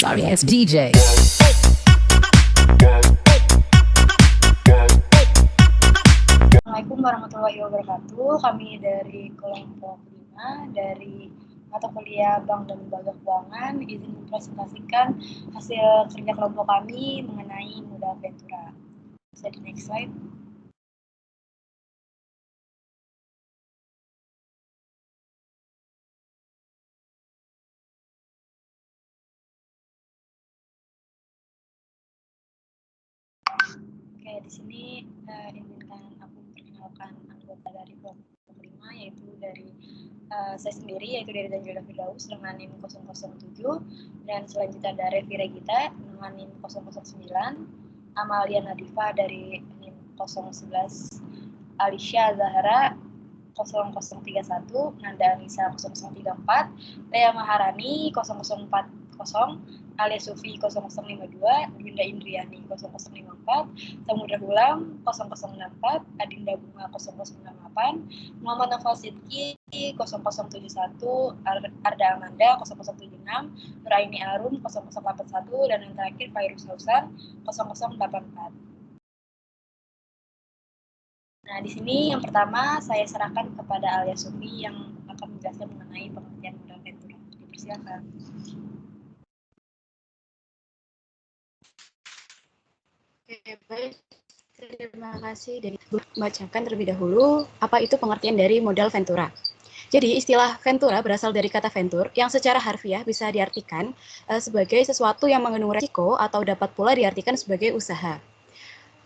Sorry ass DJ. Assalamualaikum warahmatullahi wabarakatuh. Kami dari kelompok 5 dari mata kuliah Bank dan Lembaga Keuangan izin mempresentasikan hasil kerja kelompok kami mengenai modal Ventura. Bisa di next slide. Oke, di sini izinkan aku memperkenalkan anggota dari kelompok 5 yaitu dari saya sendiri yaitu dari Danjula Firdaus dengan NIM 007 dan selanjutnya ada Revi Regita dengan NIM 009, Amalia Nadifa dari NIM 011, Alicia Zahra 0031, Nanda Anissa 0034, Lea Maharani 0040, Alia Sufi 0052, Dinda Indriani 0054, Samudra Hulam 0064, Adinda Bunga 0098, Muhammad Novel Sidki 0071, Arda Amanda 0076, Nuraini Arum 0081, dan yang terakhir Fairuz Hausan 0084. Nah, di sini yang pertama saya serahkan kepada Alia Sufi yang akan menjelaskan mengenai pengertian modal Ventura. Dipersilakan. Oke, baik. Terima kasih. Dari bacakan terlebih dahulu apa itu pengertian dari modal Ventura. Jadi istilah Ventura berasal dari kata venture yang secara harfiah bisa diartikan sebagai sesuatu yang mengandung resiko atau dapat pula diartikan sebagai usaha.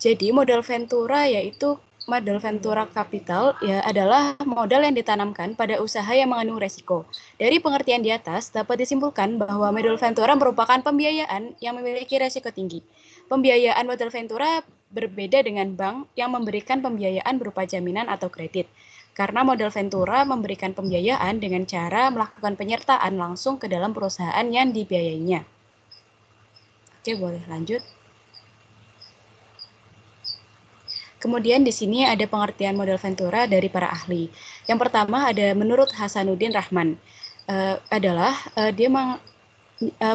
Jadi modal Ventura yaitu modal Ventura Capital ya adalah modal yang ditanamkan pada usaha yang mengandung resiko. Dari pengertian di atas dapat disimpulkan bahwa modal Ventura merupakan pembiayaan yang memiliki resiko tinggi. Pembiayaan modal Ventura berbeda dengan bank yang memberikan pembiayaan berupa jaminan atau kredit. Karena modal Ventura memberikan pembiayaan dengan cara melakukan penyertaan langsung ke dalam perusahaan yang dibiayainya. Oke, boleh lanjut. Kemudian di sini ada pengertian modal Ventura dari para ahli. Yang pertama ada menurut Hasanuddin Rahman.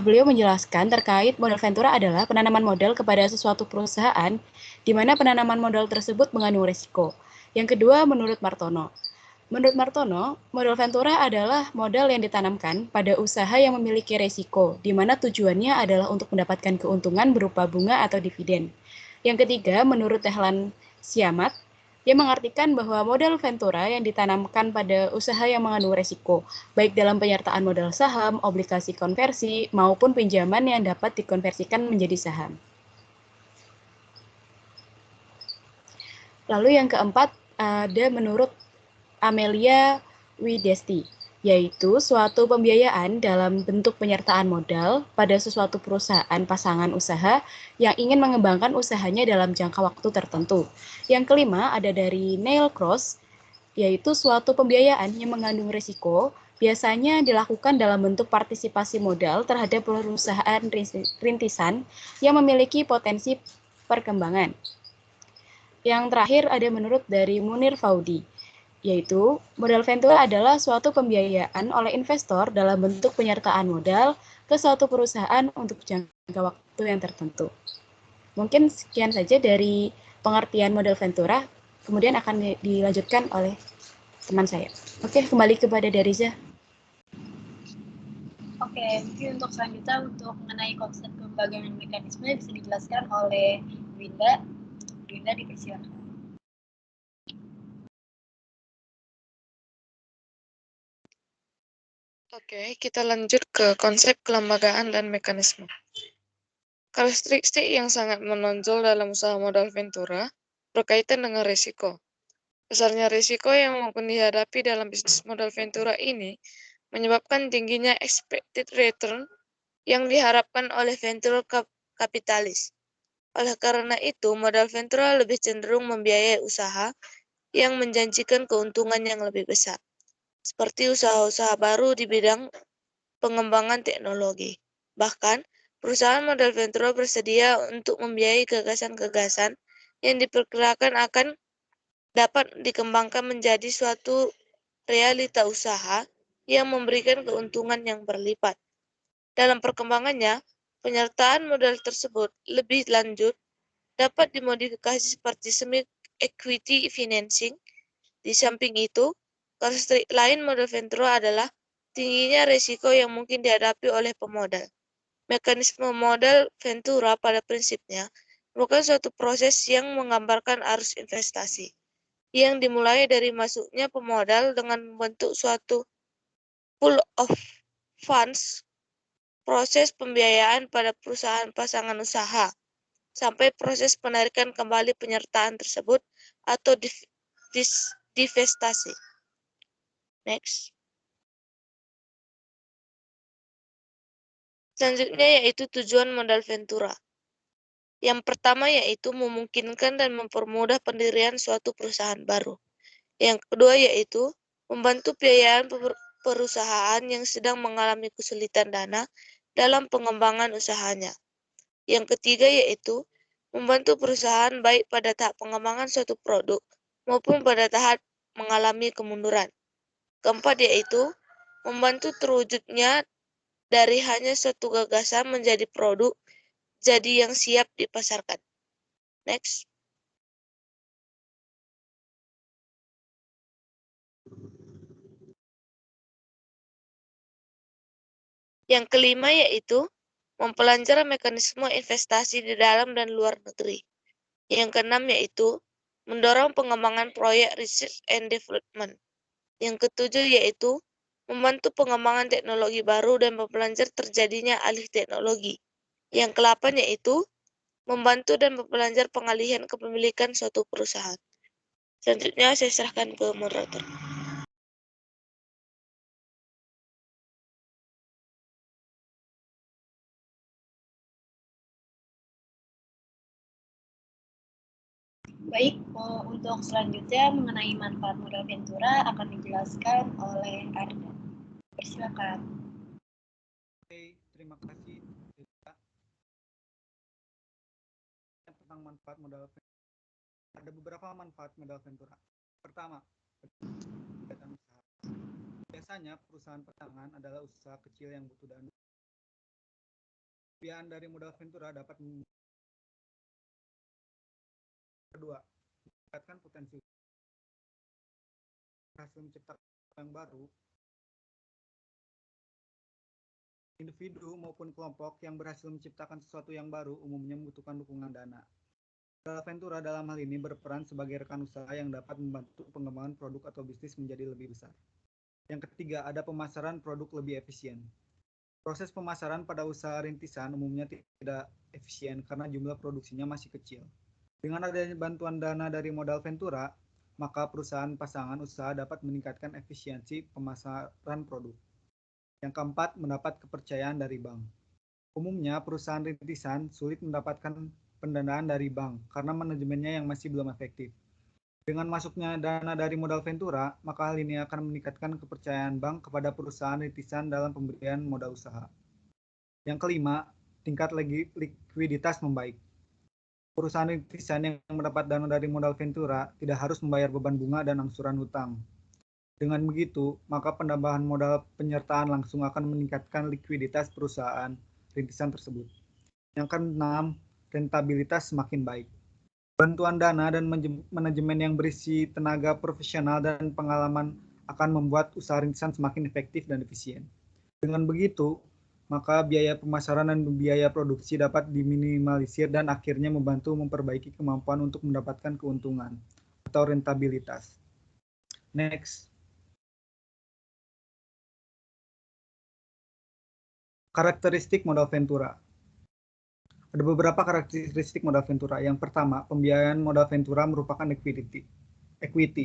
Beliau menjelaskan terkait modal Ventura adalah penanaman modal kepada sesuatu perusahaan di mana penanaman modal tersebut mengandung risiko. Yang kedua, menurut Martono. Menurut Martono, modal Ventura adalah modal yang ditanamkan pada usaha yang memiliki risiko, di mana tujuannya adalah untuk mendapatkan keuntungan berupa bunga atau dividen. Yang ketiga, menurut Tehlan Siamat, dia mengartikan bahwa modal Ventura yang ditanamkan pada usaha yang mengandung risiko, baik dalam penyertaan modal saham, obligasi konversi, maupun pinjaman yang dapat dikonversikan menjadi saham. Lalu yang keempat, ada menurut Amelia Widesti, yaitu suatu pembiayaan dalam bentuk penyertaan modal pada sesuatu perusahaan pasangan usaha yang ingin mengembangkan usahanya dalam jangka waktu tertentu. Yang kelima ada dari Neil Cross, yaitu suatu pembiayaan yang mengandung risiko, biasanya dilakukan dalam bentuk partisipasi modal terhadap perusahaan rintisan yang memiliki potensi perkembangan. Yang terakhir ada menurut dari Munir Faudi, yaitu modal Ventura adalah suatu pembiayaan oleh investor dalam bentuk penyertaan modal ke suatu perusahaan untuk jangka waktu yang tertentu. Mungkin sekian saja dari pengertian modal Ventura, kemudian akan dilanjutkan oleh teman saya. Oke, kembali kepada Dariza. Oke, mungkin untuk selanjutnya untuk mengenai konsep kelembagaan dan mekanisme bisa dijelaskan oleh Winda. Winda, dipersilakan. Oke, kita lanjut ke konsep kelembagaan dan mekanisme. Karakteristik yang sangat menonjol dalam usaha modal Ventura berkaitan dengan risiko. Besarnya risiko yang mungkin dihadapi dalam bisnis modal Ventura ini menyebabkan tingginya expected return yang diharapkan oleh venture kapitalis. Oleh karena itu, modal Ventura lebih cenderung membiayai usaha yang menjanjikan keuntungan yang lebih besar, seperti usaha-usaha baru di bidang pengembangan teknologi. Bahkan, perusahaan modal Ventura bersedia untuk membiayai gagasan-gagasan yang diperkirakan akan dapat dikembangkan menjadi suatu realita usaha yang memberikan keuntungan yang berlipat. Dalam perkembangannya, Penyertaan modal tersebut lebih lanjut dapat dimodifikasi seperti semi equity financing. Di samping itu, karakteristik lain modal ventura adalah tingginya risiko yang mungkin dihadapi oleh pemodal. Mekanisme modal ventura pada prinsipnya merupakan suatu proses yang menggambarkan arus investasi yang dimulai dari masuknya pemodal dengan membentuk suatu pool of funds, proses pembiayaan pada perusahaan pasangan usaha, sampai proses penarikan kembali penyertaan tersebut atau divestasi. Next. Selanjutnya yaitu tujuan modal ventura. Yang pertama yaitu memungkinkan dan mempermudah pendirian suatu perusahaan baru. Yang kedua yaitu membantu biayaan perusahaan yang sedang mengalami kesulitan dana dalam pengembangan usahanya. Yang ketiga yaitu membantu perusahaan baik pada tahap pengembangan suatu produk maupun pada tahap mengalami kemunduran. Keempat yaitu membantu terwujudnya dari hanya suatu gagasan menjadi produk jadi yang siap dipasarkan. Next. Yang kelima yaitu mempelajari mekanisme investasi di dalam dan luar negeri. Yang keenam yaitu mendorong pengembangan proyek research and development. Yang ketujuh yaitu membantu pengembangan teknologi baru dan mempelajari terjadinya alih teknologi. Yang kedelapan yaitu membantu dan mempelajari pengalihan kepemilikan suatu perusahaan. Selanjutnya saya serahkan ke moderator. Baik, untuk selanjutnya mengenai manfaat modal ventura akan dijelaskan oleh Arda. Persilakan. Oke, terima kasih. Tentang manfaat modal ventura. Ada beberapa manfaat modal ventura. Pertama, kegiatan usaha. Biasanya perusahaan pertambangan adalah usaha kecil yang butuh dana. Pembiayaan dari modal ventura dapat kedua, meningkatkan potensi berhasil menciptakan yang baru. Individu maupun kelompok yang berhasil menciptakan sesuatu yang baru umumnya membutuhkan dukungan dana. Modal ventura dalam hal ini berperan sebagai rekan usaha yang dapat membantu pengembangan produk atau bisnis menjadi lebih besar. Yang ketiga, ada pemasaran produk lebih efisien. Proses pemasaran pada usaha rintisan umumnya tidak efisien karena jumlah produksinya masih kecil. Dengan adanya bantuan dana dari modal ventura, maka perusahaan pasangan usaha dapat meningkatkan efisiensi pemasaran produk. Yang keempat, mendapat kepercayaan dari bank. Umumnya, perusahaan rintisan sulit mendapatkan pendanaan dari bank karena manajemennya yang masih belum efektif. Dengan masuknya dana dari modal ventura, maka hal ini akan meningkatkan kepercayaan bank kepada perusahaan rintisan dalam pemberian modal usaha. Yang kelima, tingkat likuiditas membaik. Perusahaan rintisan yang mendapat dana dari modal ventura tidak harus membayar beban bunga dan angsuran hutang. Dengan begitu, maka penambahan modal penyertaan langsung akan meningkatkan likuiditas perusahaan rintisan tersebut. Yang keenam, rentabilitas semakin baik. Bantuan dana dan manajemen yang berisi tenaga profesional dan pengalaman akan membuat usaha rintisan semakin efektif dan efisien. Dengan begitu, maka biaya pemasaran dan biaya produksi dapat diminimalisir dan akhirnya membantu memperbaiki kemampuan untuk mendapatkan keuntungan atau rentabilitas. Next. Karakteristik modal ventura. Ada beberapa karakteristik modal ventura. Yang pertama, pembiayaan modal ventura merupakan equity.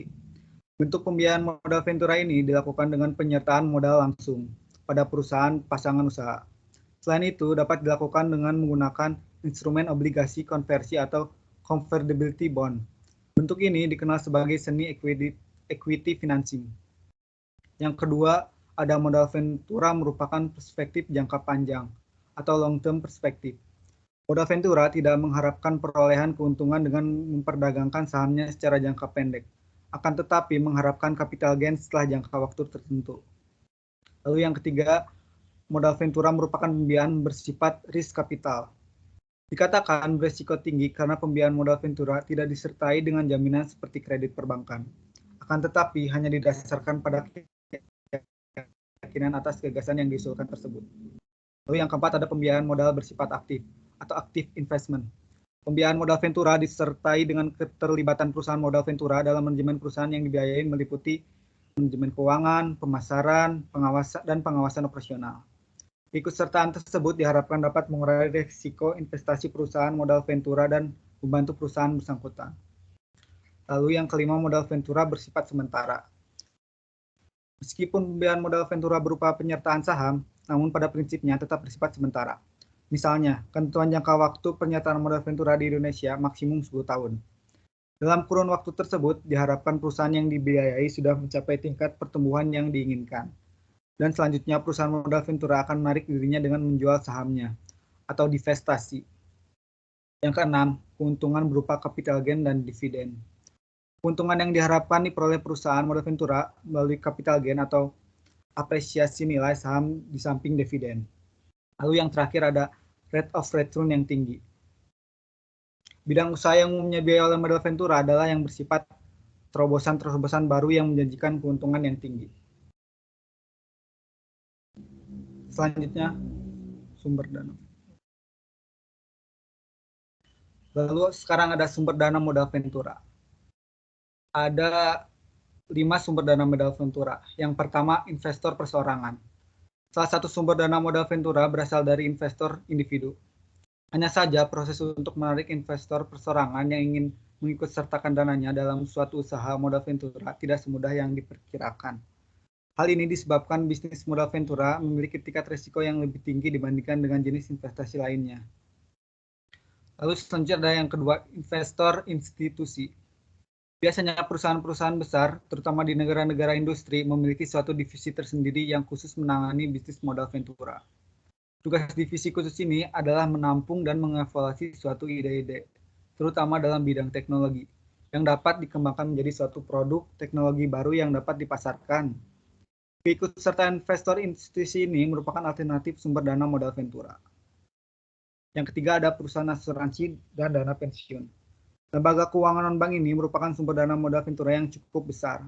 Bentuk pembiayaan modal ventura ini dilakukan dengan penyertaan modal langsung pada perusahaan pasangan usaha. Selain itu, dapat dilakukan dengan menggunakan instrumen obligasi konversi atau convertibility bond. Bentuk ini dikenal sebagai semi equity financing. Yang kedua, ada modal ventura merupakan perspektif jangka panjang atau long term perspektif. Modal ventura tidak mengharapkan perolehan keuntungan dengan memperdagangkan sahamnya secara jangka pendek, akan tetapi mengharapkan capital gain setelah jangka waktu tertentu. Lalu yang ketiga, modal ventura merupakan pembiayaan bersifat risk capital. Dikatakan berisiko tinggi karena pembiayaan modal ventura tidak disertai dengan jaminan seperti kredit perbankan. Akan tetapi hanya didasarkan pada keyakinan atas gagasan yang diusulkan tersebut. Lalu yang keempat ada pembiayaan modal bersifat aktif atau active investment. Pembiayaan modal ventura disertai dengan keterlibatan perusahaan modal ventura dalam manajemen perusahaan yang dibiayai meliputi manajemen keuangan, pemasaran, pengawasan operasional. Keikutsertaan tersebut diharapkan dapat mengurangi risiko investasi perusahaan modal ventura dan membantu perusahaan bersangkutan. Lalu yang kelima, modal ventura bersifat sementara. Meskipun pembiayaan modal ventura berupa penyertaan saham, namun pada prinsipnya tetap bersifat sementara. Misalnya, ketentuan jangka waktu penyertaan modal ventura di Indonesia maksimum 10 tahun. Dalam kurun waktu tersebut, diharapkan perusahaan yang dibiayai sudah mencapai tingkat pertumbuhan yang diinginkan. Dan selanjutnya perusahaan modal ventura akan menarik dirinya dengan menjual sahamnya atau divestasi. Yang keenam, keuntungan berupa capital gain dan dividen. Keuntungan yang diharapkan diperoleh perusahaan modal ventura melalui capital gain atau apresiasi nilai saham di samping dividen. Lalu yang terakhir ada rate of return yang tinggi. Bidang usaha yang umumnya biaya oleh modal ventura adalah yang bersifat terobosan-terobosan baru yang menjanjikan keuntungan yang tinggi. Selanjutnya, sumber dana. Lalu sekarang ada sumber dana modal ventura. Ada 5 sumber dana modal ventura. Yang pertama, investor perseorangan. Salah satu sumber dana modal ventura berasal dari investor individu. Hanya saja proses untuk menarik investor perseorangan yang ingin mengikut sertakan dananya dalam suatu usaha modal ventura tidak semudah yang diperkirakan. Hal ini disebabkan bisnis modal ventura memiliki tingkat risiko yang lebih tinggi dibandingkan dengan jenis investasi lainnya. Lalu selanjutnya ada yang kedua, investor institusi. Biasanya perusahaan-perusahaan besar, terutama di negara-negara industri, memiliki suatu divisi tersendiri yang khusus menangani bisnis modal ventura. Tugas divisi khusus ini adalah menampung dan mengevaluasi suatu ide-ide, terutama dalam bidang teknologi, yang dapat dikembangkan menjadi suatu produk teknologi baru yang dapat dipasarkan. Keikutsertaan investor institusi ini merupakan alternatif sumber dana modal ventura. Yang ketiga ada perusahaan asuransi dan dana pensiun. Lembaga keuangan non-bank ini merupakan sumber dana modal ventura yang cukup besar.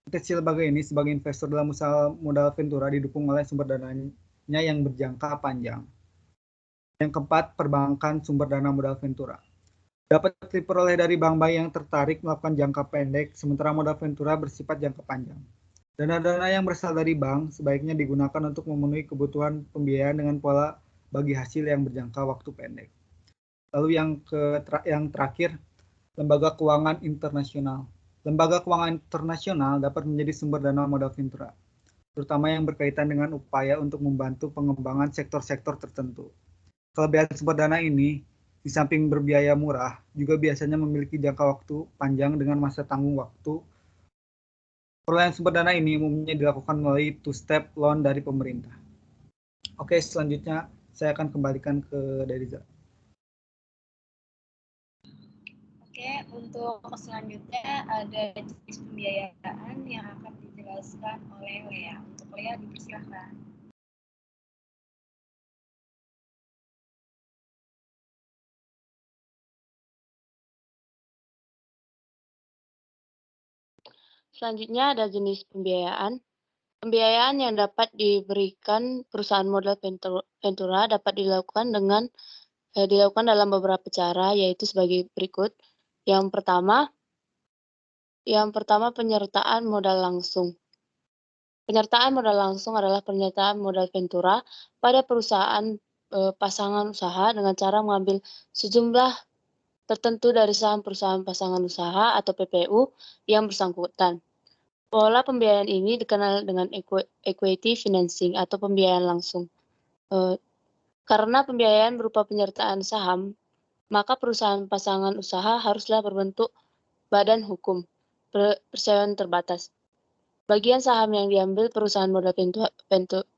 Potensi lembaga ini sebagai investor dalam usaha modal ventura didukung oleh sumber dananya yang berjangka panjang. Yang keempat, perbankan sumber dana modal ventura. Dapat diperoleh dari bank-bank yang tertarik melakukan jangka pendek, sementara modal ventura bersifat jangka panjang. Dana-dana yang berasal dari bank sebaiknya digunakan untuk memenuhi kebutuhan pembiayaan dengan pola bagi hasil yang berjangka waktu pendek. Lalu yang terakhir, lembaga keuangan internasional. Lembaga keuangan internasional dapat menjadi sumber dana modal ventura, terutama yang berkaitan dengan upaya untuk membantu pengembangan sektor-sektor tertentu. Kelebihan sumber dana ini, di samping berbiaya murah, juga biasanya memiliki jangka waktu panjang dengan masa tanggung waktu. Perolehan sumber dana ini umumnya dilakukan melalui two-step loan dari pemerintah. Oke, selanjutnya saya akan kembalikan ke Deriza. Oke, untuk selanjutnya ada jenis pembiayaan yang akan dijelaskan oleh Lea. Untuk Lea dipersilakan. Selanjutnya ada jenis pembiayaan. Pembiayaan yang dapat diberikan perusahaan modal ventura dapat dilakukan dalam beberapa cara, yaitu sebagai berikut. Yang pertama penyertaan modal langsung. Penyertaan modal langsung adalah penyertaan modal ventura pada perusahaan pasangan usaha dengan cara mengambil sejumlah tertentu dari saham perusahaan pasangan usaha atau PPU yang bersangkutan. Pola pembiayaan ini dikenal dengan equity financing atau pembiayaan langsung. Karena pembiayaan berupa penyertaan saham, maka perusahaan pasangan usaha haruslah berbentuk badan hukum perseroan terbatas. Bagian saham yang diambil perusahaan modal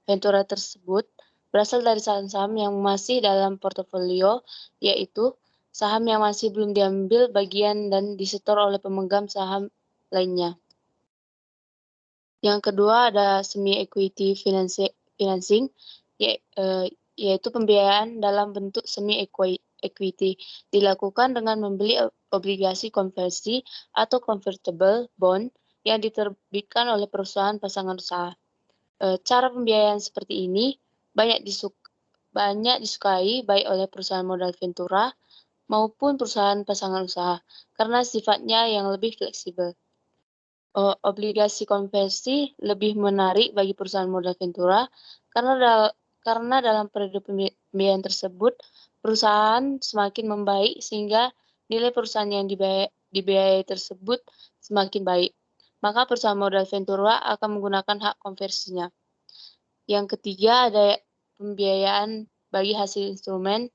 ventura tersebut berasal dari saham-saham yang masih dalam portofolio, yaitu saham yang masih belum diambil bagian dan disetor oleh pemegang saham lainnya. Yang kedua ada semi-equity financing, yaitu pembiayaan dalam bentuk semi equity, dilakukan dengan membeli obligasi konversi atau convertible bond yang diterbitkan oleh perusahaan pasangan usaha. Cara pembiayaan seperti ini banyak disukai baik oleh perusahaan modal ventura maupun perusahaan pasangan usaha karena sifatnya yang lebih fleksibel. Obligasi konversi lebih menarik bagi perusahaan modal ventura karena dalam periode pembiayaan tersebut perusahaan semakin membaik sehingga nilai perusahaan yang dibiayai tersebut semakin baik. Maka perusahaan modal ventura akan menggunakan hak konversinya. Yang ketiga ada pembiayaan bagi hasil instrumen.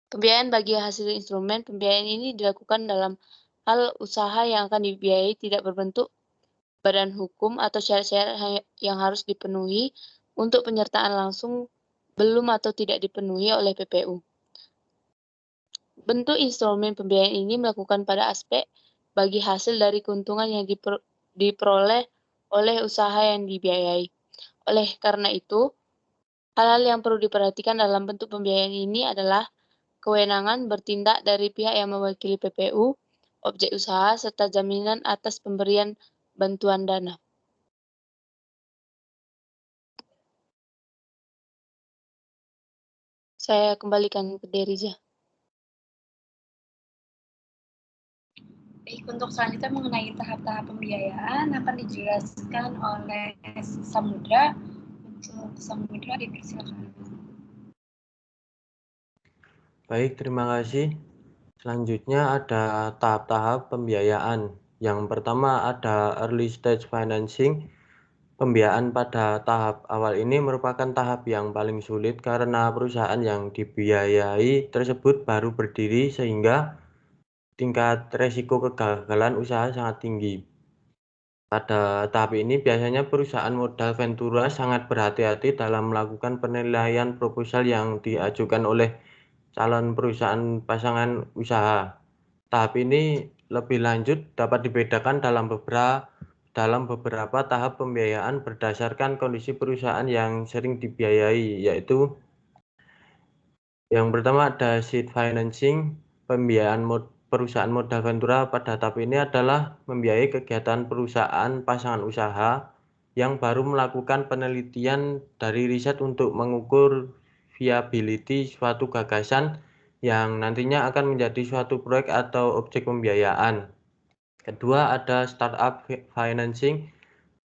Pembiayaan ini dilakukan dalam hal usaha yang akan dibiayai tidak berbentuk badan hukum atau syarat-syarat yang harus dipenuhi untuk penyertaan langsung belum atau tidak dipenuhi oleh PPU. Bentuk instrumen pembiayaan ini melakukan pada aspek bagi hasil dari keuntungan yang diperoleh oleh usaha yang dibiayai. Oleh karena itu, hal-hal yang perlu diperhatikan dalam bentuk pembiayaan ini adalah kewenangan bertindak dari pihak yang mewakili PPU, objek usaha, serta jaminan atas pemberian bantuan dana. Saya kembalikan ke Derija. Baik, untuk selanjutnya mengenai tahap-tahap pembiayaan akan dijelaskan oleh Samudra. Untuk Samudra dipersilakan. Baik, terima kasih. Selanjutnya ada tahap-tahap pembiayaan. Yang pertama ada early stage financing. Pembiayaan pada tahap awal ini merupakan tahap yang paling sulit karena perusahaan yang dibiayai tersebut baru berdiri sehingga tingkat resiko kegagalan usaha sangat tinggi. Pada tahap ini biasanya perusahaan modal ventura sangat berhati-hati dalam melakukan penilaian proposal yang diajukan oleh calon perusahaan pasangan usaha. Tahap ini lebih lanjut dapat dibedakan dalam beberapa tahap pembiayaan berdasarkan kondisi perusahaan yang sering dibiayai, yaitu yang pertama ada seed financing. Pembiayaan perusahaan modal ventura pada tahap ini adalah membiayai kegiatan perusahaan pasangan usaha yang baru melakukan penelitian dari riset untuk mengukur viability suatu gagasan yang nantinya akan menjadi suatu proyek atau objek pembiayaan. Kedua ada startup financing.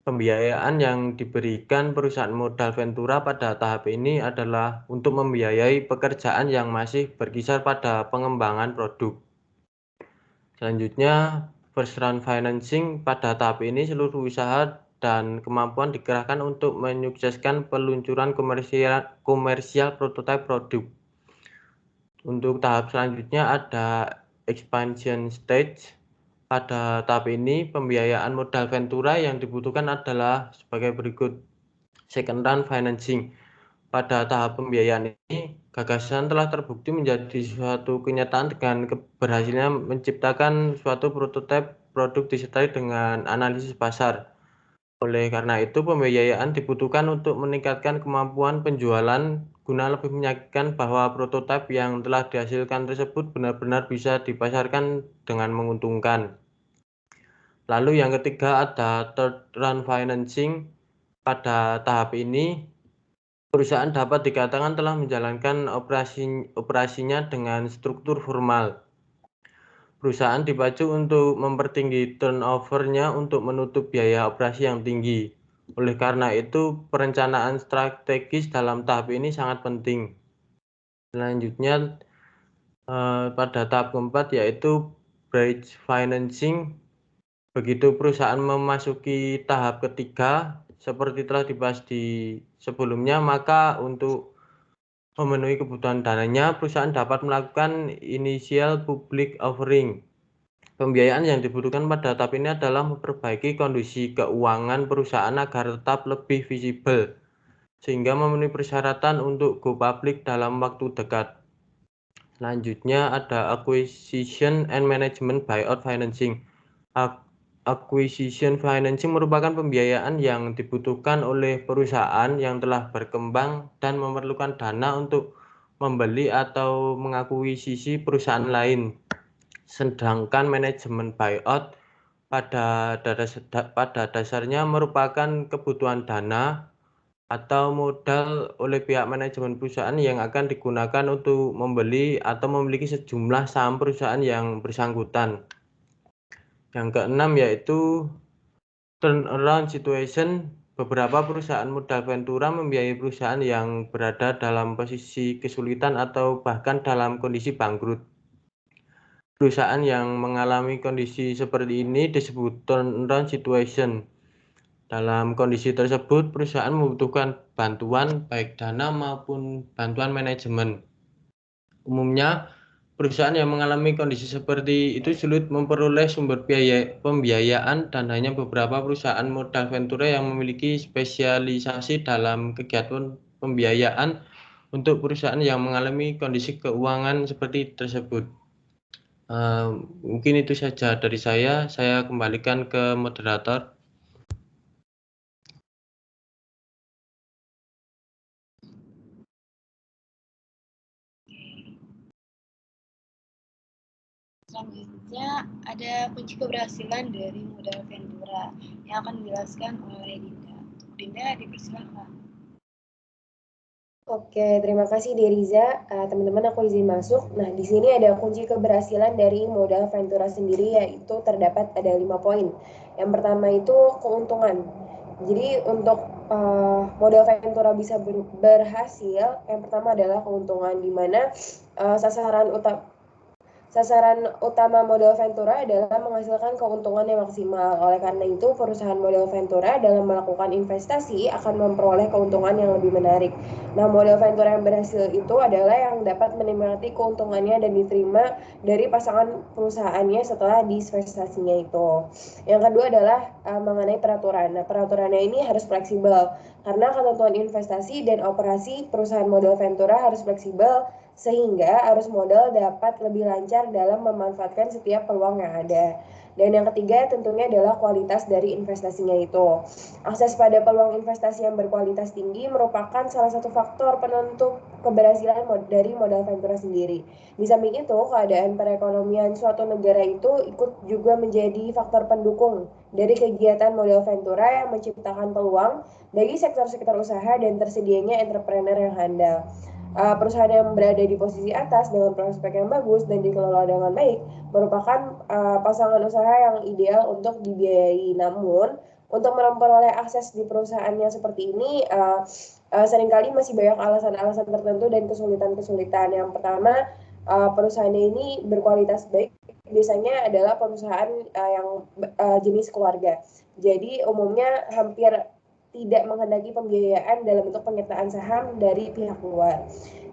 Pembiayaan yang diberikan perusahaan modal ventura pada tahap ini adalah untuk membiayai pekerjaan yang masih berkisar pada pengembangan produk. Selanjutnya, first round financing. Pada tahap ini seluruh usaha dan kemampuan dikerahkan untuk menyukseskan peluncuran komersial prototipe produk. Untuk tahap selanjutnya ada expansion stage. Pada tahap ini, pembiayaan modal ventura yang dibutuhkan adalah sebagai berikut. Second round financing. Pada tahap pembiayaan ini, gagasan telah terbukti menjadi suatu kenyataan dengan berhasilnya menciptakan suatu prototipe produk disertai dengan analisis pasar. Oleh karena itu, pembiayaan dibutuhkan untuk meningkatkan kemampuan penjualan guna lebih meyakinkan bahwa prototipe yang telah dihasilkan tersebut benar-benar bisa dipasarkan dengan menguntungkan. Lalu yang ketiga ada third round financing. Pada tahap ini, perusahaan dapat dikatakan telah menjalankan operasinya dengan struktur formal. Perusahaan dipacu untuk mempertinggi turnover-nya untuk menutup biaya operasi yang tinggi. Oleh karena itu, perencanaan strategis dalam tahap ini sangat penting. Selanjutnya, pada tahap keempat yaitu bridge financing. Begitu perusahaan memasuki tahap ketiga, seperti telah dibahas di sebelumnya, maka untuk memenuhi kebutuhan dananya, perusahaan dapat melakukan initial public offering. Pembiayaan yang dibutuhkan pada tahap ini adalah memperbaiki kondisi keuangan perusahaan agar tetap lebih visible, sehingga memenuhi persyaratan untuk go public dalam waktu dekat. Selanjutnya ada acquisition and management buyout financing. Acquisition financing merupakan pembiayaan yang dibutuhkan oleh perusahaan yang telah berkembang dan memerlukan dana untuk membeli atau mengakuisisi perusahaan lain. Sedangkan manajemen buyout pada dasarnya merupakan kebutuhan dana atau modal oleh pihak manajemen perusahaan yang akan digunakan untuk membeli atau memiliki sejumlah saham perusahaan yang bersangkutan. Yang keenam yaitu turnaround situation. Beberapa perusahaan modal ventura membiayai perusahaan yang berada dalam posisi kesulitan atau bahkan dalam kondisi bangkrut. Perusahaan yang mengalami kondisi seperti ini disebut turnaround situation. Dalam kondisi tersebut, perusahaan membutuhkan bantuan baik dana maupun bantuan manajemen. Umumnya, perusahaan yang mengalami kondisi seperti itu sulit memperoleh sumber pembiayaan dan hanya beberapa perusahaan modal ventura yang memiliki spesialisasi dalam kegiatan pembiayaan untuk perusahaan yang mengalami kondisi keuangan seperti tersebut. Mungkin itu saja dari saya kembalikan ke moderator. Selanjutnya ada kunci keberhasilan dari modal ventura yang akan dijelaskan oleh Dinda. Dinda, dipersilakan. Oke, terima kasih Deriza. Teman-teman, aku izin masuk. Nah, di sini ada kunci keberhasilan dari modal ventura sendiri, yaitu terdapat ada 5 poin. Yang pertama itu keuntungan. Jadi untuk modal ventura bisa berhasil, yang pertama adalah keuntungan, di mana sasaran utama modal ventura adalah menghasilkan keuntungan yang maksimal. Oleh karena itu, perusahaan modal ventura dalam melakukan investasi akan memperoleh keuntungan yang lebih menarik. Nah, modal ventura yang berhasil itu adalah yang dapat menikmati keuntungannya dan diterima dari pasangan perusahaannya setelah diinvestasinya itu. Yang kedua adalah mengenai peraturan. Nah, peraturannya ini harus fleksibel karena ketentuan investasi dan operasi perusahaan modal ventura harus fleksibel sehingga arus modal dapat lebih lancar dalam memanfaatkan setiap peluang yang ada. Dan yang ketiga tentunya adalah kualitas dari investasinya itu. Akses pada peluang investasi yang berkualitas tinggi merupakan salah satu faktor penentu keberhasilan dari modal ventura sendiri. Di samping itu, keadaan perekonomian suatu negara itu ikut juga menjadi faktor pendukung dari kegiatan modal ventura yang menciptakan peluang bagi sektor-sektor usaha dan tersedianya entrepreneur yang handal. Perusahaan yang berada di posisi atas dengan prospek yang bagus dan dikelola dengan baik merupakan pasangan usaha yang ideal untuk dibiayai. Namun, untuk memperoleh akses di perusahaannya seperti ini, seringkali masih banyak alasan-alasan tertentu dan kesulitan-kesulitan. Yang pertama, perusahaannya ini berkualitas baik. Biasanya adalah perusahaan yang jenis keluarga. Jadi, umumnya hampir tidak menghendaki pembiayaan dalam bentuk penyertaan saham dari pihak luar.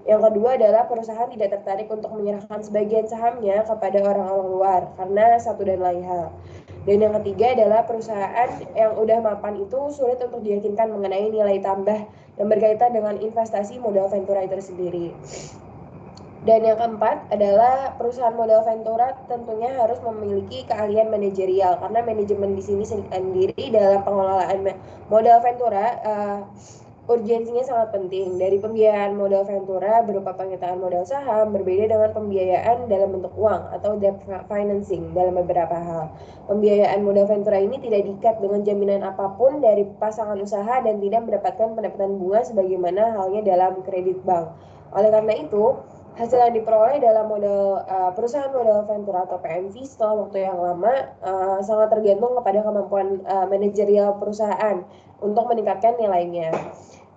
Yang kedua adalah perusahaan tidak tertarik untuk menyerahkan sebagian sahamnya kepada orang-orang luar karena satu dan lain hal. Dan yang ketiga adalah perusahaan yang udah mapan itu sulit untuk diyakinkan mengenai nilai tambah yang berkaitan dengan investasi modal ventura itu sendiri. Dan yang keempat adalah perusahaan modal ventura tentunya harus memiliki keahlian manajerial karena manajemen di sini sendiri dalam pengelolaan modal ventura urgensinya sangat penting. Dari pembiayaan modal ventura berupa penyertaan modal saham berbeda dengan pembiayaan dalam bentuk uang atau debt financing dalam beberapa hal. Pembiayaan modal ventura ini tidak diikat dengan jaminan apapun dari pasangan usaha dan tidak mendapatkan pendapatan bunga sebagaimana halnya dalam kredit bank. Oleh karena itu, hasil yang diperoleh dalam modal perusahaan modal ventura atau PMV setelah waktu yang lama sangat tergantung kepada kemampuan manajerial perusahaan untuk meningkatkan nilainya.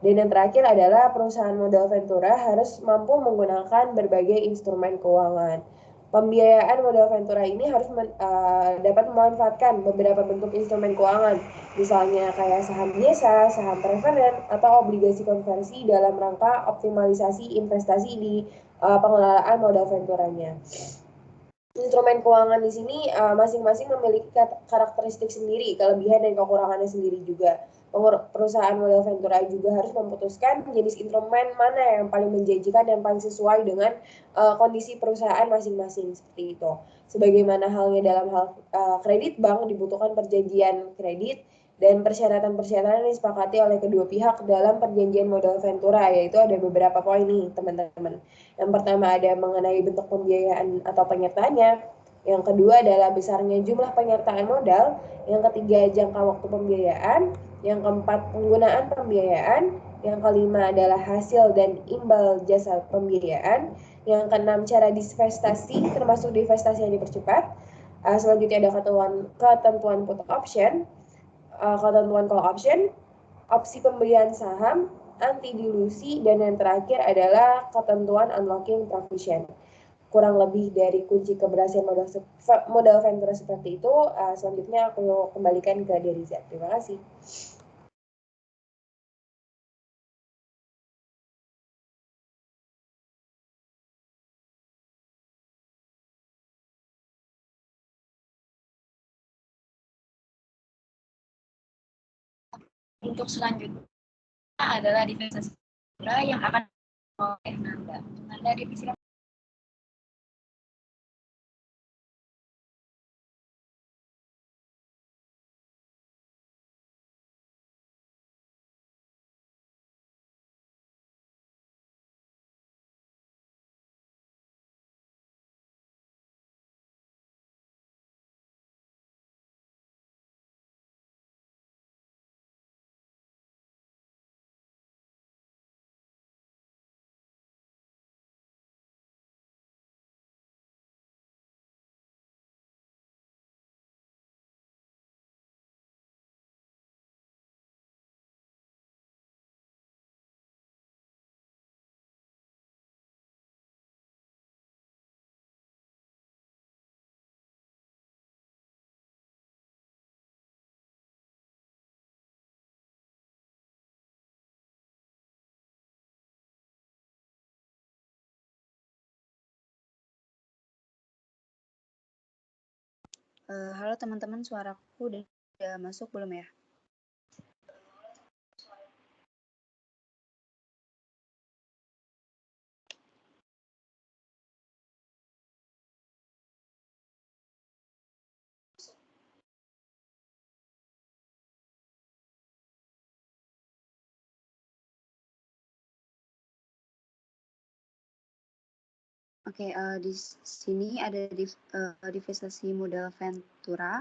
Dan yang terakhir adalah perusahaan modal ventura harus mampu menggunakan berbagai instrumen keuangan. Pembiayaan modal ventura ini harus dapat memanfaatkan beberapa bentuk instrumen keuangan, misalnya kayak saham biasa, saham preferen, atau obligasi konversi dalam rangka optimalisasi investasi di pengelolaan modal venturanya. Instrumen keuangan di sini masing-masing memiliki karakteristik sendiri, kelebihan dan kekurangannya sendiri juga. Perusahaan modal ventura juga harus memutuskan jenis instrumen mana yang paling menjanjikan dan paling sesuai dengan kondisi perusahaan masing-masing seperti itu. Sebagaimana halnya dalam hal kredit bank dibutuhkan perjanjian kredit dan persyaratan-persyaratan yang disepakati oleh kedua pihak dalam perjanjian modal ventura, yaitu ada beberapa poin nih teman-teman. Yang pertama ada mengenai bentuk pembiayaan atau penyertaannya. Yang kedua adalah besarnya jumlah penyertaan modal. Yang ketiga jangka waktu pembiayaan. Yang keempat penggunaan pembiayaan. Yang kelima adalah hasil dan imbal jasa pembiayaan. Yang keenam cara divestasi termasuk divestasi yang dipercepat. Selanjutnya ada ketentuan put option, ketentuan call option, opsi pembelian saham, anti dilusi, dan yang terakhir adalah ketentuan unlocking provision. Kurang lebih dari kunci keberhasilan modal ventura seperti itu. Selanjutnya aku kembalikan ke Deriza. Terima kasih. Untuk selanjutnya adalah divestasi yang akan oleh Nanda. Nanda dipersilakan. Halo teman-teman, suaraku udah masuk belum ya? Oke, di sini ada divestasi modal ventura.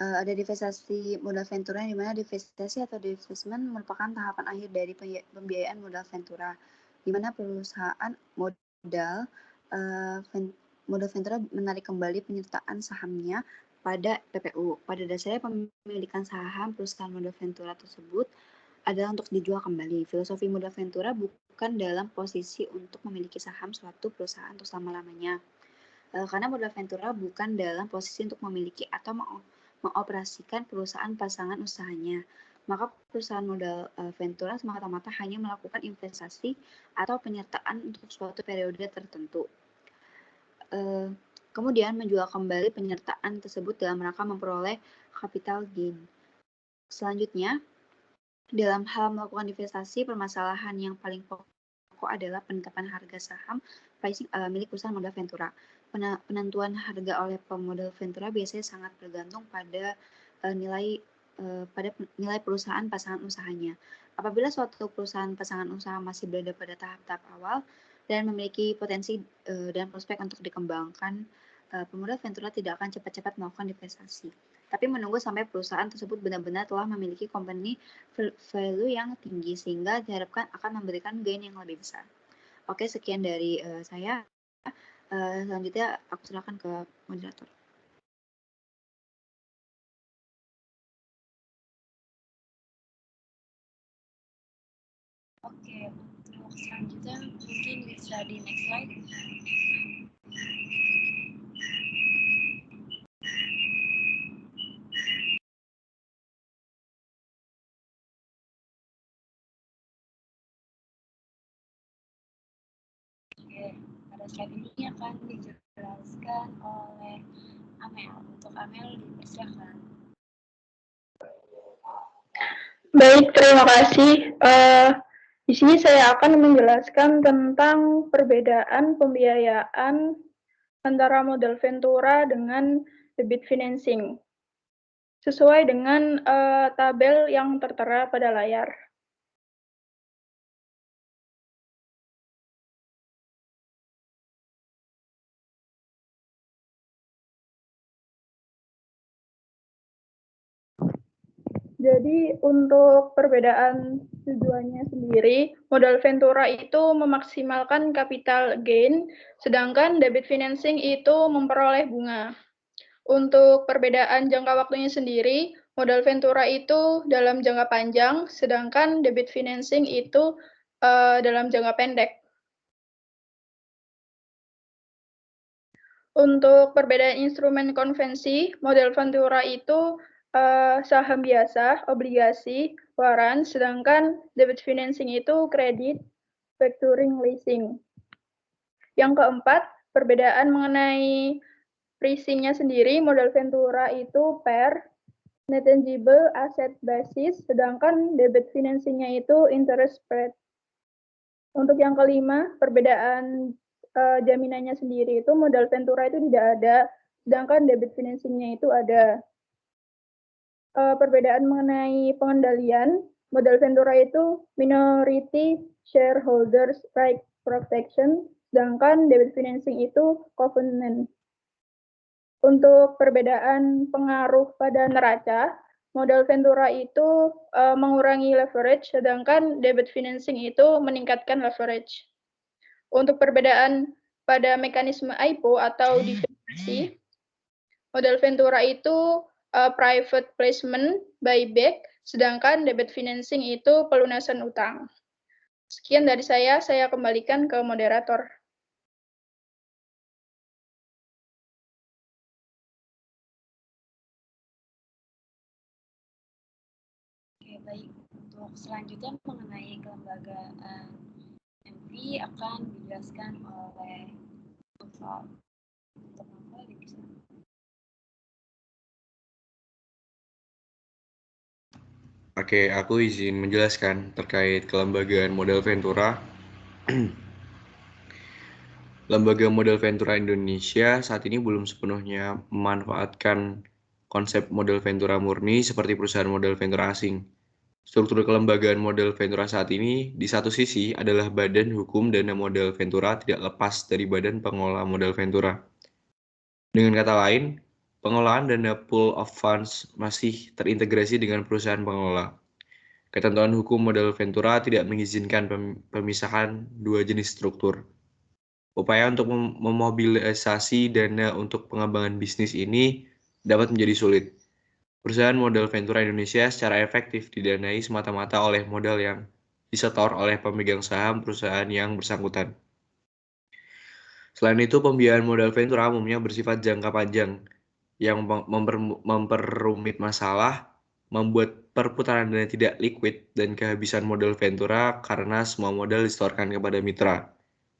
Ada divestasi modal ventura, di mana divestasi atau divestment merupakan tahapan akhir dari pembiayaan modal ventura, di mana perusahaan modal ventura menarik kembali penyertaan sahamnya pada PPU. Pada dasarnya pemilikan saham perusahaan modal ventura tersebut adalah untuk dijual kembali. Filosofi modal ventura bukan dalam posisi untuk memiliki saham suatu perusahaan untuk selama-lamanya. Karena modal ventura bukan dalam posisi untuk memiliki atau mengoperasikan perusahaan pasangan usahanya. Maka perusahaan modal ventura semata-mata hanya melakukan investasi atau penyertaan untuk suatu periode tertentu. Kemudian menjual kembali penyertaan tersebut dalam rangka memperoleh capital gain. Selanjutnya, dalam hal melakukan investasi, permasalahan yang paling pokok adalah penetapan harga saham pricing milik perusahaan modal ventura. Penentuan harga oleh pemodal ventura biasanya sangat bergantung pada nilai perusahaan pasangan usahanya. Apabila suatu perusahaan pasangan usaha masih berada pada tahap-tahap awal dan memiliki potensi dan prospek untuk dikembangkan, pemodal ventura tidak akan cepat-cepat melakukan investasi, tapi menunggu sampai perusahaan tersebut benar-benar telah memiliki company value yang tinggi sehingga diharapkan akan memberikan gain yang lebih besar. Oke, sekian dari saya. Selanjutnya aku silakan ke moderator. Oke, untuk selanjutnya mungkin bisa di next slide. pada slide ini akan dijelaskan oleh Amel. Untuk Amel dipersilakan. Baik, terima kasih. Di sini saya akan menjelaskan tentang perbedaan pembiayaan antara modal Ventura dengan debit financing, sesuai dengan tabel yang tertera pada layar. Jadi untuk perbedaan tujuannya sendiri, modal Ventura itu memaksimalkan capital gain, sedangkan debit financing itu memperoleh bunga. Untuk perbedaan jangka waktunya sendiri, modal Ventura itu dalam jangka panjang, sedangkan debit financing itu dalam jangka pendek. Untuk perbedaan instrumen konvensi, modal Ventura itu saham biasa, obligasi, waran, sedangkan debit financing itu kredit, factoring, leasing. Yang keempat, perbedaan mengenai pricing-nya sendiri, modal Ventura itu per net tangible asset basis, sedangkan debit financing-nya itu interest spread. Untuk yang kelima, perbedaan jaminannya sendiri itu modal Ventura itu tidak ada, sedangkan debit financing-nya itu ada. Perbedaan mengenai pengendalian, modal Ventura itu minority shareholders right protection, sedangkan debit financing itu covenant. Untuk perbedaan pengaruh pada neraca, modal Ventura itu mengurangi leverage, sedangkan debit financing itu meningkatkan leverage. Untuk perbedaan pada mekanisme IPO atau divestasi, modal Ventura itu private placement buyback, sedangkan debit financing itu pelunasan utang. Sekian dari saya kembalikan ke moderator. Oke, baik. Untuk selanjutnya mengenai kelembagaan MV akan dijelaskan oleh Noval. Untuk Noval bisa. Oke, aku izin menjelaskan terkait kelembagaan modal Ventura. Lembaga Modal Ventura Indonesia saat ini belum sepenuhnya memanfaatkan konsep modal Ventura murni seperti perusahaan modal Ventura asing. Struktur kelembagaan modal Ventura saat ini di satu sisi adalah Badan Hukum Dana Modal Ventura tidak lepas dari Badan Pengelola Modal Ventura. Dengan kata lain, pengelolaan dana pool of funds masih terintegrasi dengan perusahaan pengelola. Ketentuan hukum modal Ventura tidak mengizinkan pemisahan dua jenis struktur. Upaya untuk memobilisasi dana untuk pengembangan bisnis ini dapat menjadi sulit. Perusahaan modal Ventura Indonesia secara efektif didanai semata-mata oleh modal yang disetor oleh pemegang saham perusahaan yang bersangkutan. Selain itu, pembiayaan modal Ventura umumnya bersifat jangka panjang yang memperrumit masalah, membuat perputaran dana tidak liquid dan kehabisan modal Ventura karena semua modal disetorkan kepada mitra.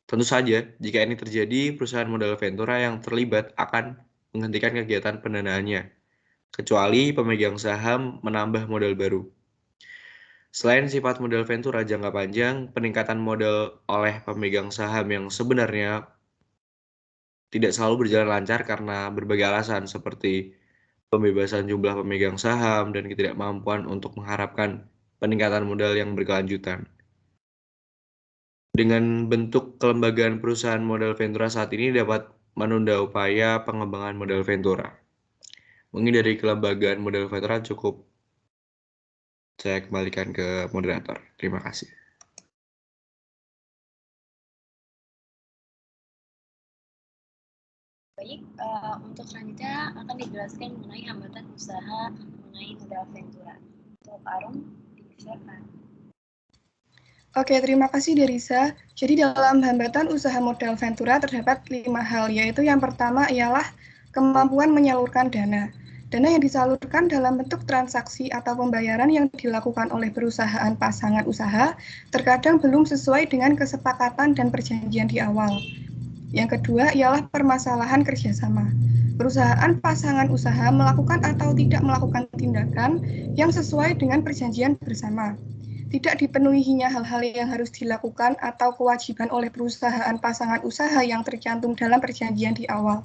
Tentu saja, jika ini terjadi, perusahaan modal Ventura yang terlibat akan menghentikan kegiatan pendanaannya, kecuali pemegang saham menambah modal baru. Selain sifat modal Ventura jangka panjang, peningkatan modal oleh pemegang saham yang sebenarnya tidak selalu berjalan lancar karena berbagai alasan seperti pembebasan jumlah pemegang saham dan ketidakmampuan untuk mengharapkan peningkatan modal yang berkelanjutan. Dengan bentuk kelembagaan perusahaan modal Ventura saat ini dapat menunda upaya pengembangan modal Ventura. Mungkin dari kelembagaan modal Ventura cukup. Saya kembalikan ke moderator. Terima kasih. Baik, untuk selanjutnya akan dijelaskan mengenai hambatan usaha mengenai modal Ventura. Untuk Arum, dipersilakan. Oke, terima kasih Derisa. Jadi dalam hambatan usaha modal Ventura terdapat 5 hal, yaitu yang pertama ialah kemampuan menyalurkan dana. Dana yang disalurkan dalam bentuk transaksi atau pembayaran yang dilakukan oleh perusahaan pasangan usaha terkadang belum sesuai dengan kesepakatan dan perjanjian di awal. Yang kedua ialah permasalahan kerjasama. Perusahaan pasangan usaha melakukan atau tidak melakukan tindakan yang sesuai dengan perjanjian bersama. Tidak dipenuhinya hal-hal yang harus dilakukan atau kewajiban oleh perusahaan pasangan usaha yang tercantum dalam perjanjian di awal.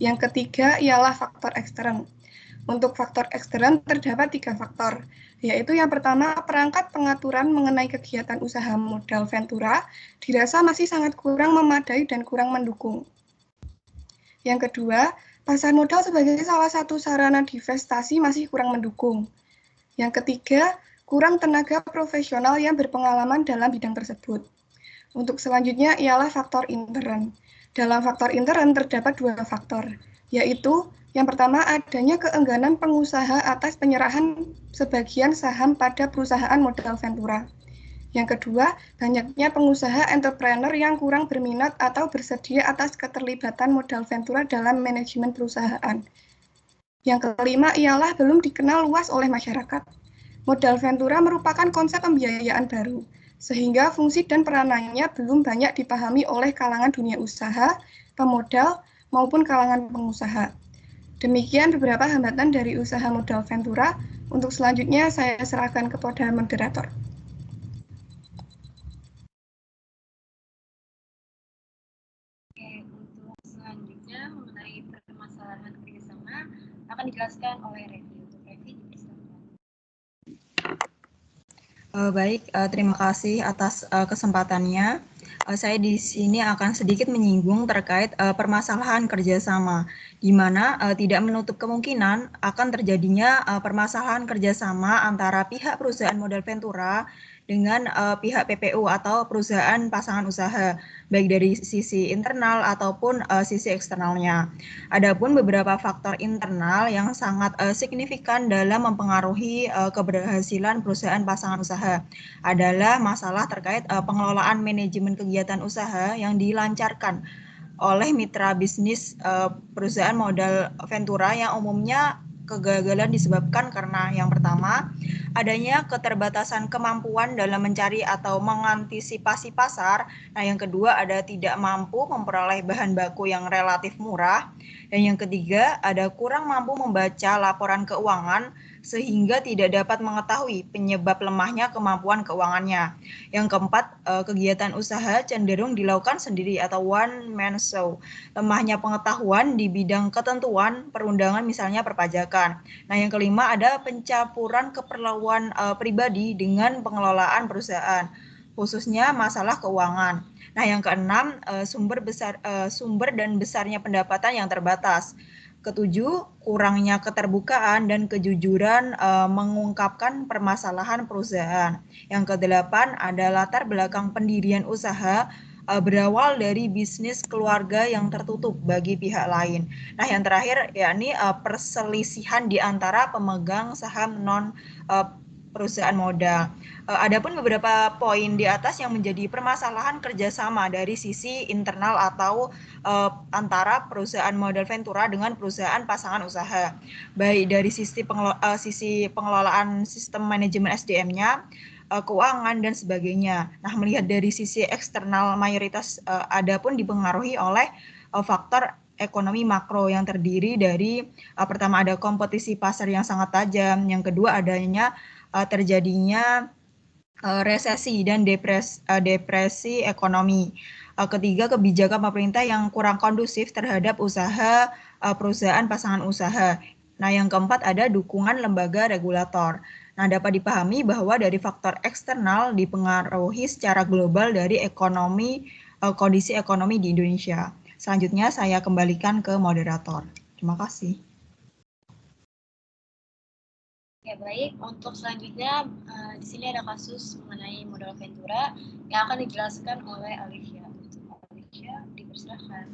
Yang ketiga ialah faktor ekstern. Untuk faktor ekstern terdapat 3 faktor, yaitu yang pertama, perangkat pengaturan mengenai kegiatan usaha modal Ventura dirasa masih sangat kurang memadai dan kurang mendukung. Yang kedua, pasar modal sebagai salah satu sarana divestasi masih kurang mendukung. Yang ketiga, kurang tenaga profesional yang berpengalaman dalam bidang tersebut. Untuk selanjutnya ialah faktor intern. Dalam faktor intern terdapat 2 faktor, yaitu yang pertama, adanya keengganan pengusaha atas penyerahan sebagian saham pada perusahaan modal Ventura. Yang kedua, banyaknya pengusaha entrepreneur yang kurang berminat atau bersedia atas keterlibatan modal Ventura dalam manajemen perusahaan. Yang kelima ialah belum dikenal luas oleh masyarakat. Modal Ventura merupakan konsep pembiayaan baru, sehingga fungsi dan peranannya belum banyak dipahami oleh kalangan dunia usaha, pemodal, maupun kalangan pengusaha. Demikian beberapa hambatan dari usaha modal Ventura. Untuk selanjutnya saya serahkan kepada moderator. Oke, untuk selanjutnya mengenai permasalahan kerjasama akan dijelaskan oleh Revi. Untuk Revi dipersilakan. Baik, terima kasih atas kesempatannya. Saya di sini akan sedikit menyinggung terkait permasalahan kerjasama, di mana tidak menutup kemungkinan akan terjadinya permasalahan kerjasama antara pihak perusahaan modal Ventura dengan pihak PPU atau perusahaan pasangan usaha, baik dari sisi internal ataupun sisi eksternalnya. Adapun beberapa faktor internal yang sangat signifikan dalam mempengaruhi keberhasilan perusahaan pasangan usaha adalah masalah terkait pengelolaan manajemen kegiatan usaha yang dilancarkan oleh mitra bisnis perusahaan modal Ventura yang umumnya kegagalan disebabkan karena yang pertama, adanya keterbatasan kemampuan dalam mencari atau mengantisipasi pasar. Nah, yang kedua ada tidak mampu memperoleh bahan baku yang relatif murah. Dan yang ketiga ada kurang mampu membaca laporan keuangan sehingga tidak dapat mengetahui penyebab lemahnya kemampuan keuangannya. Yang keempat, kegiatan usaha cenderung dilakukan sendiri atau one man show. Lemahnya pengetahuan di bidang ketentuan perundangan misalnya perpajakan. Nah, yang kelima ada pencampuran keperluan pribadi dengan pengelolaan perusahaan, khususnya masalah keuangan. Nah, yang keenam, sumber dan besarnya pendapatan yang terbatas. Ketujuh, kurangnya keterbukaan dan kejujuran mengungkapkan permasalahan perusahaan. Yang kedelapan ada latar belakang pendirian usaha berawal dari bisnis keluarga yang tertutup bagi pihak lain. Nah, yang terakhir yakni perselisihan di antara pemegang saham non perusahaan modal. Adapun beberapa poin di atas yang menjadi permasalahan kerjasama dari sisi internal atau antara perusahaan modal Ventura dengan perusahaan pasangan usaha, baik dari sisi pengelolaan sistem manajemen SDM-nya, keuangan dan sebagainya. Nah, melihat dari sisi eksternal mayoritas adapun dipengaruhi oleh faktor ekonomi makro yang terdiri dari pertama ada kompetisi pasar yang sangat tajam, yang kedua adanya terjadinya resesi dan depresi ekonomi. Ketiga, kebijakan pemerintah yang kurang kondusif terhadap usaha perusahaan pasangan usaha. Nah, yang keempat ada dukungan lembaga regulator. Nah, dapat dipahami bahwa dari faktor eksternal dipengaruhi secara global dari kondisi ekonomi di Indonesia. Selanjutnya saya kembalikan ke moderator. Terima kasih. Ya, baik, untuk selanjutnya di sini ada kasus mengenai modal Ventura yang akan dijelaskan oleh Alicia. Alicia, dipersilakan.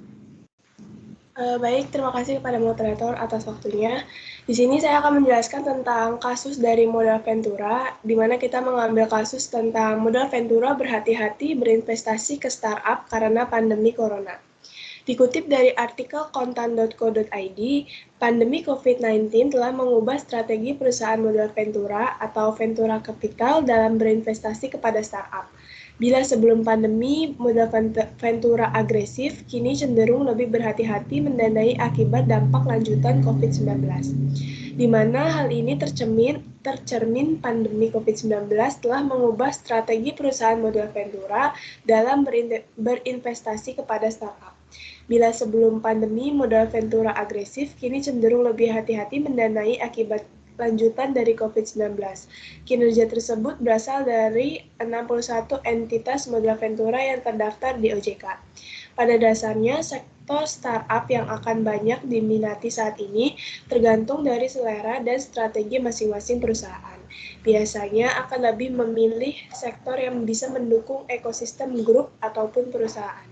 Baik, terima kasih kepada moderator atas waktunya. Di sini saya akan menjelaskan tentang kasus dari modal Ventura, di mana kita mengambil kasus tentang modal Ventura berhati-hati berinvestasi ke startup karena pandemi corona. Dikutip dari artikel kontan.co.id, pandemi COVID-19 telah mengubah strategi perusahaan modal Ventura atau Ventura Capital dalam berinvestasi kepada startup. Bila sebelum pandemi, modal ventura agresif kini cenderung lebih berhati-hati mendanai akibat dampak lanjutan COVID-19. Di mana hal ini tercermin pandemi COVID-19 telah mengubah strategi perusahaan modal ventura dalam berinvestasi kepada startup. Bila sebelum pandemi, modal ventura agresif kini cenderung lebih hati-hati mendanai akibat lanjutan dari COVID-19. Kinerja tersebut berasal dari 61 entitas modal ventura yang terdaftar di OJK. Pada dasarnya, sektor startup yang akan banyak diminati saat ini tergantung dari selera dan strategi masing-masing perusahaan. Biasanya akan lebih memilih sektor yang bisa mendukung ekosistem grup ataupun perusahaan.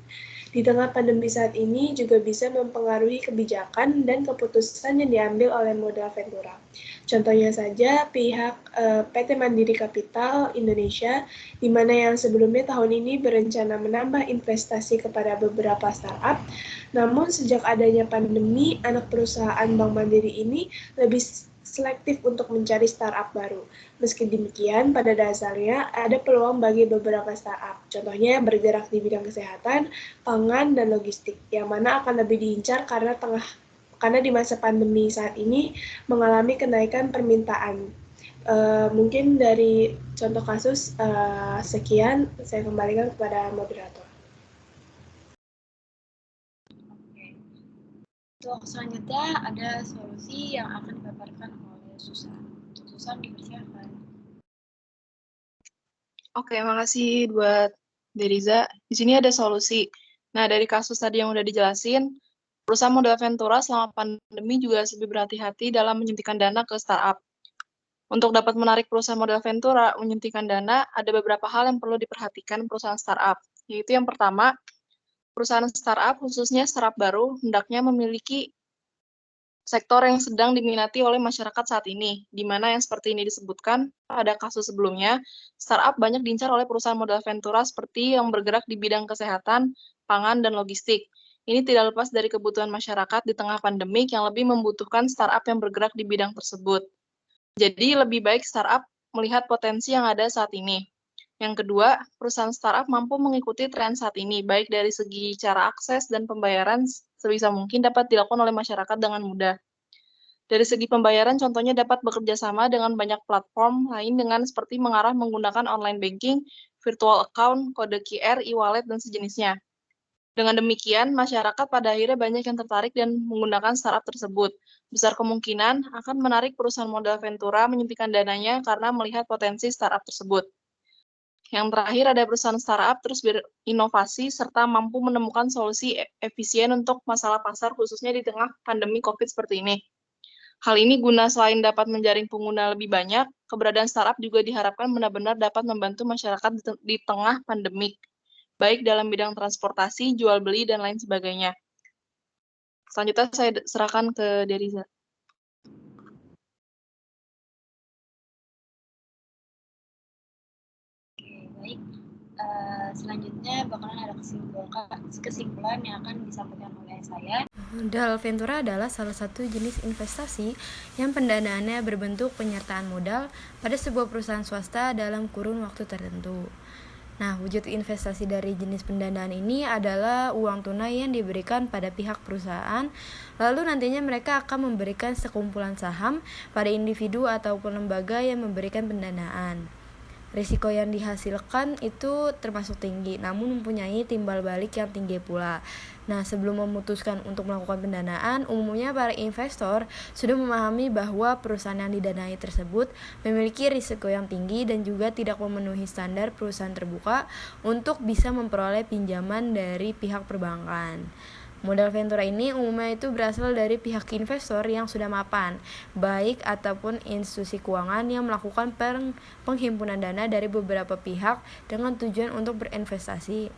Di tengah pandemi saat ini juga bisa mempengaruhi kebijakan dan keputusan yang diambil oleh modal ventura. Contohnya saja pihak PT Mandiri Capital Indonesia, di mana yang sebelumnya tahun ini berencana menambah investasi kepada beberapa startup, namun sejak adanya pandemi, anak perusahaan Bank Mandiri ini lebih selektif untuk mencari startup baru. Meski demikian, pada dasarnya ada peluang bagi beberapa startup, contohnya yang bergerak di bidang kesehatan, pangan, dan logistik, yang mana akan lebih diincar karena di masa pandemi saat ini mengalami kenaikan permintaan. Mungkin dari contoh kasus sekian, saya kembalikan kepada moderator. Untuk selanjutnya ada solusi yang akan dipaparkan oleh Susan. Susan dipersilakan. Oke, makasih buat Deriza. Di sini ada solusi. Nah, dari kasus tadi yang udah dijelasin, perusahaan modal ventura selama pandemi juga lebih berhati-hati dalam menyuntikkan dana ke startup. Untuk dapat menarik perusahaan modal ventura menyuntikkan dana, ada beberapa hal yang perlu diperhatikan perusahaan startup. Yaitu yang pertama, perusahaan startup, khususnya startup baru, hendaknya memiliki sektor yang sedang diminati oleh masyarakat saat ini, di mana yang seperti ini disebutkan pada kasus sebelumnya, startup banyak diincar oleh perusahaan modal ventura seperti yang bergerak di bidang kesehatan, pangan, dan logistik. Ini tidak lepas dari kebutuhan masyarakat di tengah pandemik yang lebih membutuhkan startup yang bergerak di bidang tersebut. Jadi, lebih baik startup melihat potensi yang ada saat ini. Yang kedua, perusahaan startup mampu mengikuti tren saat ini, baik dari segi cara akses dan pembayaran sebisa mungkin dapat dilakukan oleh masyarakat dengan mudah. Dari segi pembayaran, contohnya dapat bekerja sama dengan banyak platform lain dengan seperti mengarah menggunakan online banking, virtual account, kode QR, e-wallet, dan sejenisnya. Dengan demikian, masyarakat pada akhirnya banyak yang tertarik dan menggunakan startup tersebut. Besar kemungkinan akan menarik perusahaan modal ventura menyuntikkan dananya karena melihat potensi startup tersebut. Yang terakhir ada perusahaan startup terus berinovasi serta mampu menemukan solusi efisien untuk masalah pasar khususnya di tengah pandemi COVID seperti ini. Hal ini guna selain dapat menjaring pengguna lebih banyak, keberadaan startup juga diharapkan benar-benar dapat membantu masyarakat di tengah pandemik, baik dalam bidang transportasi, jual beli, dan lain sebagainya. Selanjutnya saya serahkan ke Deriza. Baik, selanjutnya bakalan ada kesimpulan yang akan disampaikan oleh saya. Modal ventura adalah salah satu jenis investasi yang pendanaannya berbentuk penyertaan modal pada sebuah perusahaan swasta dalam kurun waktu tertentu. Nah, wujud investasi dari jenis pendanaan ini adalah uang tunai yang diberikan pada pihak perusahaan, lalu nantinya mereka akan memberikan sekumpulan saham pada individu ataupun lembaga yang memberikan pendanaan. Risiko yang dihasilkan itu termasuk tinggi, namun mempunyai timbal balik yang tinggi pula. Nah, sebelum memutuskan untuk melakukan pendanaan, umumnya para investor sudah memahami bahwa perusahaan yang didanai tersebut memiliki risiko yang tinggi dan juga tidak memenuhi standar perusahaan terbuka untuk bisa memperoleh pinjaman dari pihak perbankan. Modal ventura ini umumnya itu berasal dari pihak investor yang sudah mapan, baik ataupun institusi keuangan yang melakukan penghimpunan dana dari beberapa pihak dengan tujuan untuk berinvestasi.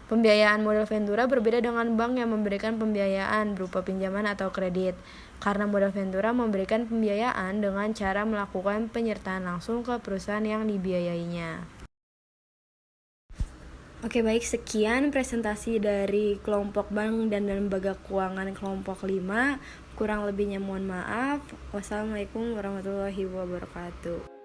Pembiayaan modal ventura berbeda dengan bank yang memberikan pembiayaan berupa pinjaman atau kredit, karena modal ventura memberikan pembiayaan dengan cara melakukan penyertaan langsung ke perusahaan yang dibiayainya. Oke, baik, sekian presentasi dari kelompok bank dan lembaga keuangan kelompok 5. Kurang lebihnya mohon maaf. Wassalamualaikum warahmatullahi wabarakatuh.